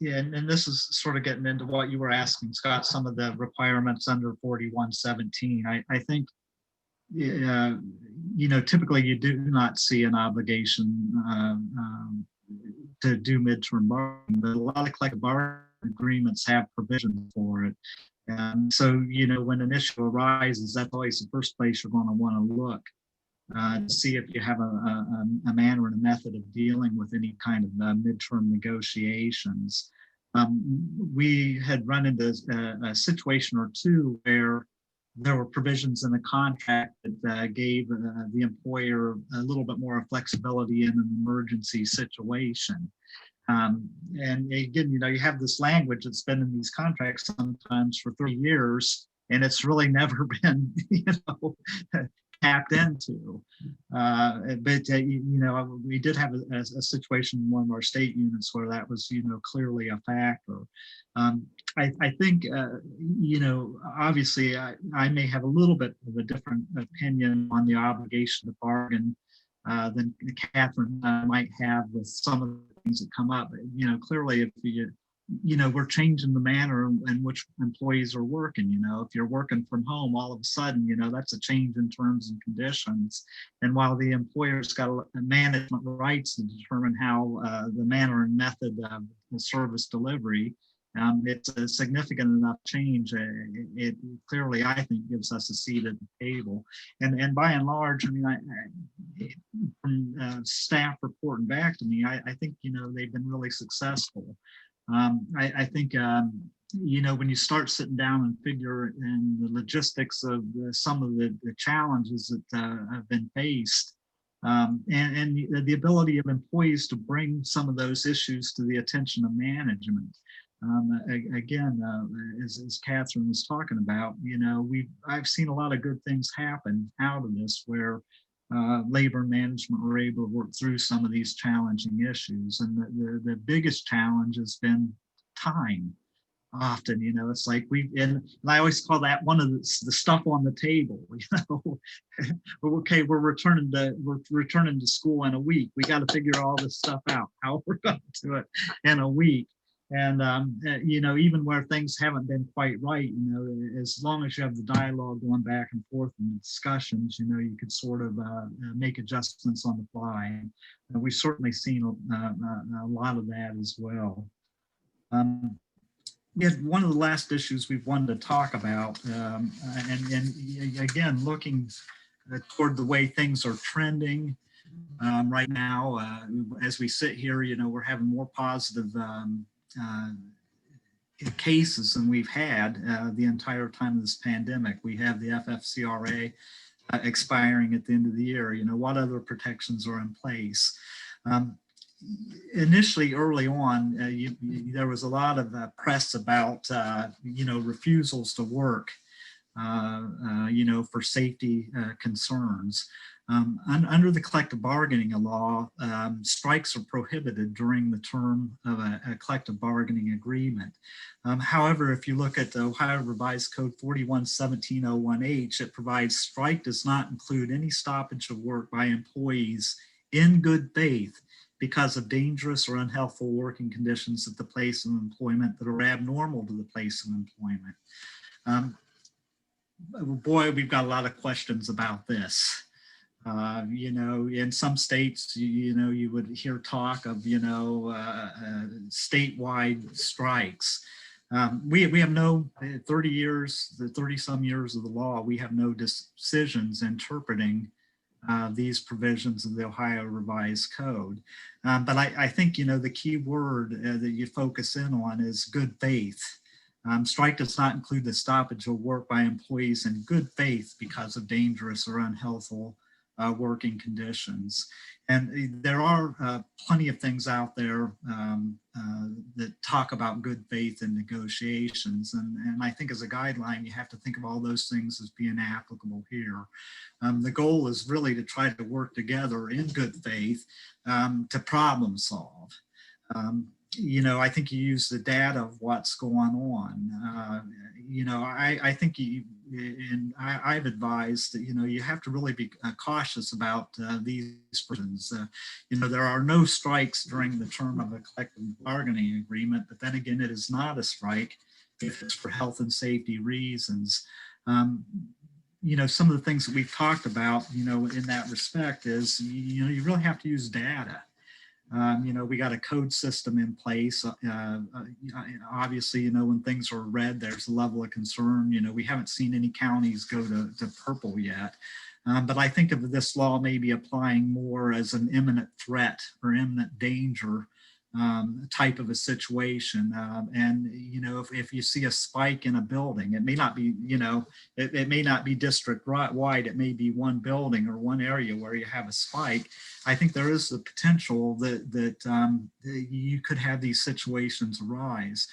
Yeah, and this is sort of getting into what you were asking, Scott, some of the requirements under 4117. I think, you know, typically you do not see an obligation to do midterm bargaining, but a lot of collective bargaining agreements have provisions for it. And so, you know, when an issue arises, that's always the first place you're going to want to look to see if you have a manner and a method of dealing with any kind of midterm negotiations. We had run into a situation or two where there were provisions in the contract that gave the employer a little bit more flexibility in an emergency situation. And again, you know, you have this language that's been in these contracts sometimes for 30 years, and it's really never been, you know, tapped into. But you know, we did have a situation in one of our state units where that was, you know, clearly a factor. I think, you know, obviously I may have a little bit of a different opinion on the obligation to bargain than Catherine might have with some of the things that come up. You know, clearly if you know, we're changing the manner in which employees are working. You know, if you're working from home, all of a sudden, you know, that's a change in terms and conditions. And while the employer's got management rights to determine how the manner and method of the service delivery, it's a significant enough change. It clearly, I think, gives us a seat at the table. And by and large, I mean, from staff reporting back to me, I think, you know, they've been really successful. I think, you know, when you start sitting down and figure in the logistics of some of the challenges that have been faced, and the ability of employees to bring some of those issues to the attention of management. Again, as Catherine was talking about, you know, I've seen a lot of good things happen out of this where labor management were able to work through some of these challenging issues. And the biggest challenge has been time. Often, you know, it's like and I always call that one of the stuff on the table, you know. Okay, we're returning to school in a week. We got to figure all this stuff out, how we're going to do it in a week. And, you know, even where things haven't been quite right, you know, as long as you have the dialogue going back and forth and discussions, you know, you could sort of make adjustments on the fly. And we've certainly seen a lot of that as well. Yeah, one of the last issues we've wanted to talk about, and again, looking toward the way things are trending right now, as we sit here, we're having more positive cases than we've had the entire time of this pandemic. We have the FFCRA expiring at the end of the year. What other protections are in place? Initially, early on, there was a lot of press about, refusals to work, for safety concerns. Under the collective bargaining law, strikes are prohibited during the term of a collective bargaining agreement. However, if you look at the Ohio Revised Code 41-1701H, it provides strike does not include any stoppage of work by employees in good faith because of dangerous or unhealthful working conditions at the place of employment that are abnormal to the place of employment. Boy, we've got a lot of questions about this. In some states, you would hear talk of, statewide strikes. We have no 30 some years of the law, we have no decisions interpreting these provisions of the Ohio Revised Code. But I think, the key word that you focus in on is good faith. Strike does not include the stoppage of work by employees in good faith because of dangerous or unhealthful working conditions. And there are plenty of things out there that talk about good faith in negotiations. And I think as a guideline, you have to think of all those things as being applicable here. The goal is really to try to work together in good faith to problem solve. I think you use the data of what's going on. I think I've advised that, you have to really be cautious about these provisions. There are no strikes during the term of a collective bargaining agreement, but then again, it is not a strike if it's for health and safety reasons. Some of the things that we've talked about, in that respect is, you really have to use data. We got a code system in place. Obviously, when things are red, there's a level of concern. We haven't seen any counties go to purple yet. But I think of this law maybe applying more as an imminent threat or imminent danger type of a situation. And if you see a spike in a building, it may not be, it may not be district wide, it may be one building or one area where you have a spike. I think there is the potential that you could have these situations arise.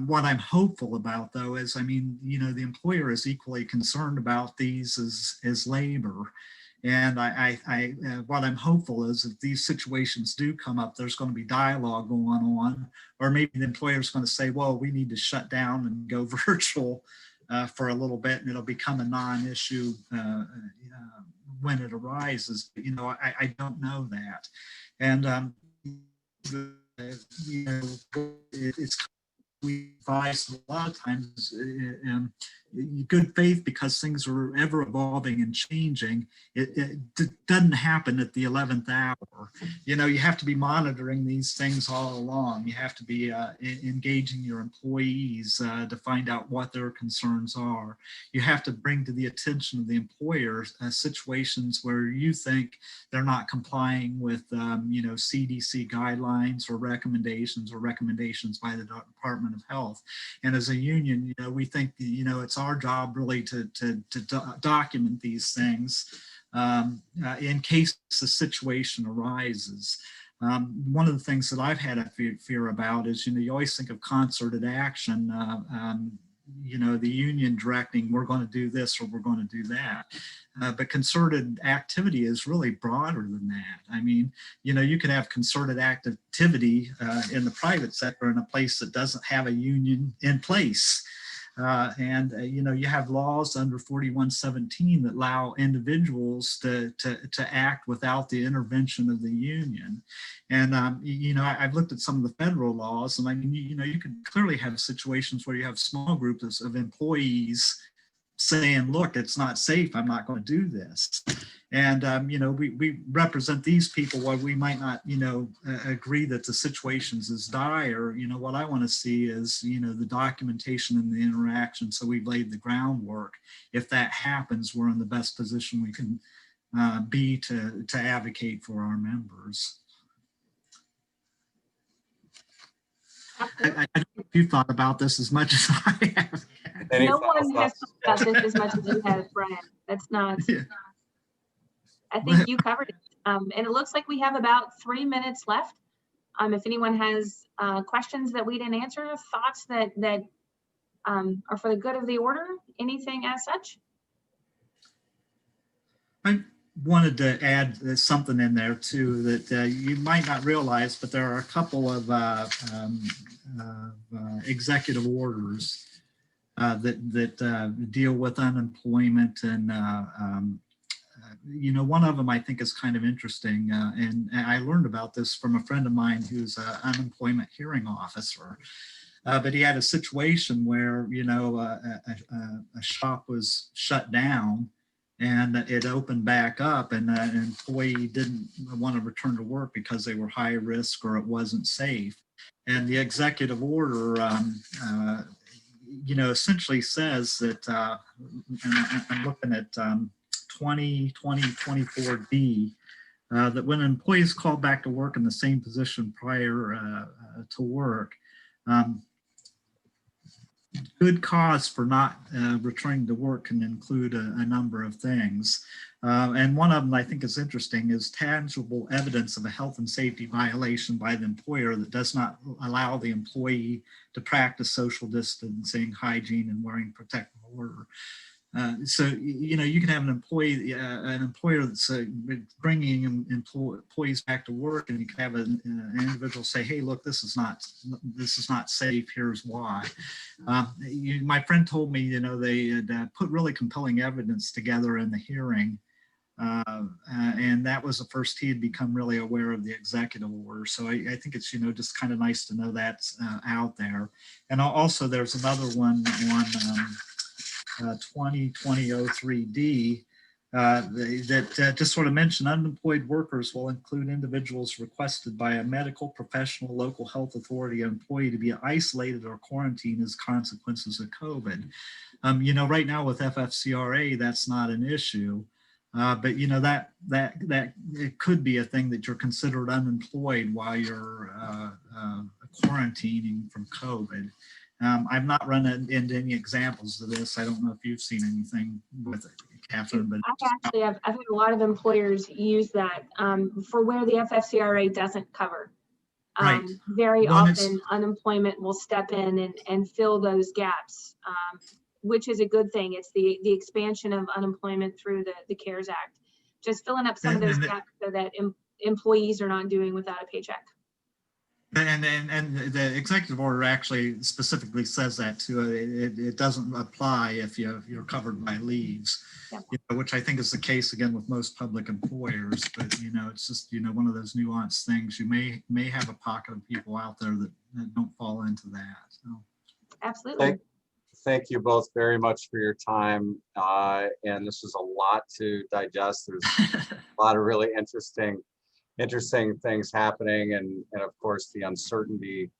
What I'm hopeful about, though, is, the employer is equally concerned about these as labor. And what I'm hopeful is if these situations do come up, there's going to be dialogue going on, or maybe the employer is going to say, well, we need to shut down and go virtual for a little bit, and it'll become a non-issue when it arises. I don't know that. And, it's we advise a lot of times good faith, because things are ever evolving and changing. It doesn't happen at the 11th hour. You have to be monitoring these things all along. You have to be engaging your employees to find out what their concerns are. You have to bring to the attention of the employer situations where you think they're not complying with CDC guidelines or recommendations by the Department of Health. And as a union, we think it's our job really to document these things in case the situation arises. One of the things that I've had a fear about is, you always think of concerted action, the union directing, we're going to do this or we're going to do that. But concerted activity is really broader than that. You can have concerted activity in the private sector in a place that doesn't have a union in place. You have laws under 4117 that allow individuals to act without the intervention of the union. And, I've looked at some of the federal laws, and you can clearly have situations where you have small groups of employees saying, look, it's not safe, I'm not going to do this. And, we represent these people while we might not, agree that the situations is dire. What I want to see is, the documentation and the interaction. So we've laid the groundwork. If that happens, we're in the best position we can be to advocate for our members. I don't know if you thought about this as much as I have. No one has thought about this as much as you have, Brian. That's not. Yeah. I think you covered it. And it looks like we have about 3 minutes left. If anyone has questions that we didn't answer, thoughts that are for the good of the order, anything as such? I wanted to add something in there too that you might not realize, but there are a couple of executive orders that deal with unemployment, and one of them I think is kind of interesting, and I learned about this from a friend of mine who's an unemployment hearing officer. But he had a situation where a shop was shut down, and it opened back up, and an employee didn't want to return to work because they were high risk or it wasn't safe. And the executive order, essentially says that, and I'm looking at 2020-24D, that when an employee is called back to work in the same position prior to work, good cause for not returning to work can include a number of things. And one of them I think is interesting is tangible evidence of a health and safety violation by the employer that does not allow the employee to practice social distancing, hygiene, and wearing protective order. So, you can have an employer that's bringing employees back to work, and you can have an individual say, hey, look, this is not safe, here's why. My friend told me, they had put really compelling evidence together in the hearing, and that was the first he had become really aware of the executive order. So I think it's, just kind of nice to know that's out there. And also there's another one on 2020-03D that just sort of mentioned unemployed workers will include individuals requested by a medical professional, local health authority, or employee to be isolated or quarantined as consequences of COVID. Right now with FFCRA, that's not an issue. But that it could be a thing that you're considered unemployed while you're quarantining from COVID. I've not run into any examples of this. I don't know if you've seen anything with it, Catherine. But I've had a lot of employers use that for where the FFCRA doesn't cover. Right. Very often, unemployment will step in and fill those gaps, which is a good thing. It's the expansion of unemployment through the CARES Act, just filling up some of those gaps so that employees are not doing without a paycheck. And the executive order actually specifically says that too. It doesn't apply if you're covered by leaves, yep. Which I think is the case again with most public employers. But it's just one of those nuanced things. You may have a pocket of people out there that don't fall into that. So. Absolutely. Thank you both very much for your time. And this was a lot to digest. There's a lot of really interesting things happening, and of course the uncertainty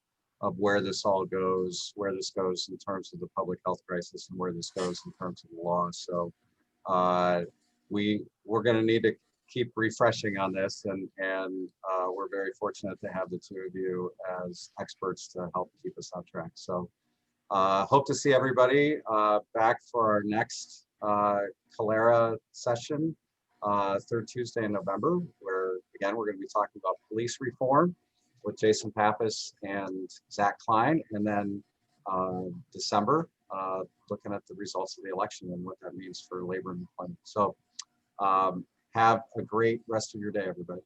of where this all goes, where this goes in terms of the public health crisis, and where this goes in terms of the law. So we're going to need to keep refreshing on this, and we're very fortunate to have the two of you as experts to help keep us on track. So hope to see everybody back for our next COLERA session, third Tuesday in November, where again we're going to be talking about police reform with Jason Pappas and Zach Klein, and then December looking at the results of the election and what that means for labor and employment. So have a great rest of your day, everybody.